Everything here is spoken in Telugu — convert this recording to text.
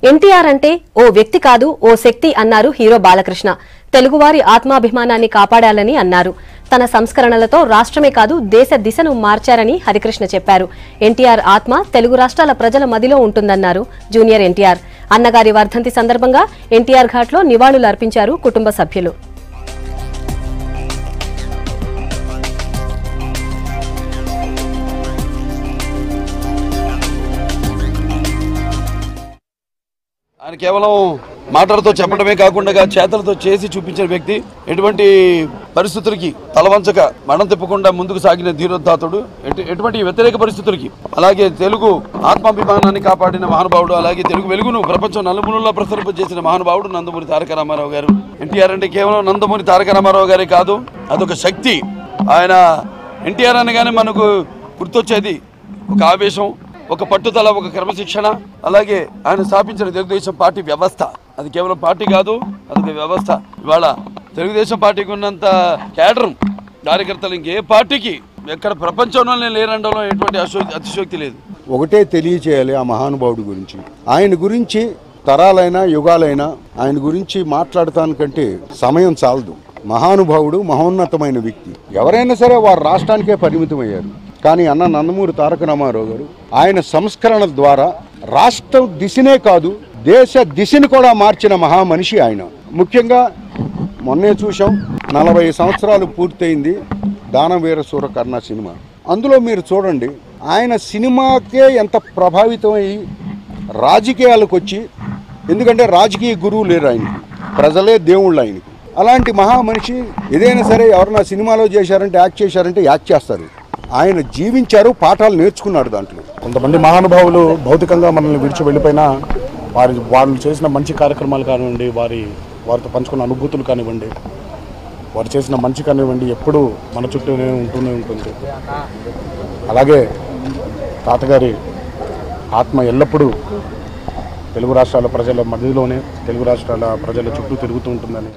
ఎన్టీఆర్ అంటే ఓ వ్యక్తి కాదు ఓ శక్తి అన్నారు హీరో బాలకృష్ణ. తెలుగువారి ఆత్మాభిమానాన్ని కాపాడాలని అన్నారు. తన సంస్కరణలతో రాష్ట్రమే కాదు దేశ దిశను మార్చారని హరికృష్ణ చెప్పారు. ఎన్టీఆర్ ఆత్మ తెలుగు రాష్ట్రాల ప్రజల మదిలో ఉంటుందన్నారు జూనియర్ ఎన్టీఆర్. అన్నగారి వర్ధంతి సందర్భంగా ఎన్టీఆర్ ఘాట్లో నివాళులు అర్పించారు కుటుంబ సభ్యులు. ఆయన కేవలం మాటలతో చెప్పడమే కాకుండా చేతలతో చేసి చూపించిన వ్యక్తి. ఎటువంటి పరిస్థితులకి తలవంచక మడం తిప్పకుండా ముందుకు సాగిన ధీరోద్ధాతుడు. ఎటువంటి వ్యతిరేక పరిస్థితులకి అలాగే తెలుగు ఆత్మాభిమానాన్ని కాపాడిన మహానుభావుడు. అలాగే తెలుగు వెలుగును ప్రపంచం నలుమూలల్లో ప్రసరింపజేసిన మహానుభావుడు నందమూరి తారక రామారావు గారు. ఎన్టీఆర్ అంటే కేవలం నందమూరి తారక రామారావు గారే కాదు, అదొక శక్తి. ఆయన ఎన్టీఆర్ అనగానే మనకు గుర్తొచ్చేది ఒక ఆవేశం, ఒక పట్టుదల, ఒక క్రమశిక్షణ. అలాగే ఆయన స్థాపించిన తెలుగుదేశం పార్టీ వ్యవస్థ, అది కేవలం పార్టీ కాదు, అదొక వ్యవస్థ. ఇవాళ తెలుగుదేశం పార్టీకి ఉన్నంత క్యాడర్ కార్యకర్తలు ఇంకే పార్టీకి ఎక్కడ ప్రపంచంలోనే లేరండంలో ఎటువంటి అతిశయోక్తి లేదు. ఒకటే తెలియచేయాలి ఆ మహానుభావుడి గురించి. ఆయన గురించి తరాలైనా యుగాలైనా ఆయన గురించి మాట్లాడటానికంటే సమయం చాలదు. మహానుభావుడు, మహోన్నతమైన వ్యక్తి. ఎవరైనా సరే వారు రాష్ట్రానికే పరిమితమయ్యారు. కానీ అన్న నందమూరి తారక రామారావు గారు ఆయన సంస్కరణ ద్వారా రాష్ట్రం దిశనే కాదు దేశ దిశని కూడా మార్చిన మహామనిషి ఆయన. ముఖ్యంగా మొన్నే చూసాం, 40 సంవత్సరాలు పూర్తయింది దానవీర సూరకర్ణ సినిమా. అందులో మీరు చూడండి, ఆయన సినిమాకే ఎంత ప్రభావితమయ్యి రాజకీయాలకు వచ్చి, ఎందుకంటే రాజకీయ గురువు లేరు ఆయనకి, ప్రజలే దేవుళ్ళు ఆయనకి. అలాంటి మహామనిషి ఏదైనా సరే ఎవరైనా సినిమాలో చేశారంటే యాక్ట్ చేస్తారు. ఆయన జీవించారు, పాఠాలు నేర్చుకున్నాడు దాంట్లో. కొంతమంది మహానుభావులు భౌతికంగా మనల్ని విడిచి వెళ్ళిపోయినా వాళ్ళు చేసిన మంచి కార్యక్రమాలు కానివ్వండి, వారితో పంచుకున్న అనుభూతులు కానివ్వండి, వారు చేసిన మంచి కానివ్వండి, ఎప్పుడూ మన చుట్టూనే ఉంటూనే ఉంటుంది. అలాగే తాతగారి ఆత్మ ఎల్లప్పుడూ తెలుగు రాష్ట్రాల ప్రజల మధ్యలోనే, తెలుగు రాష్ట్రాల ప్రజల చుట్టూ తిరుగుతూ ఉంటుందని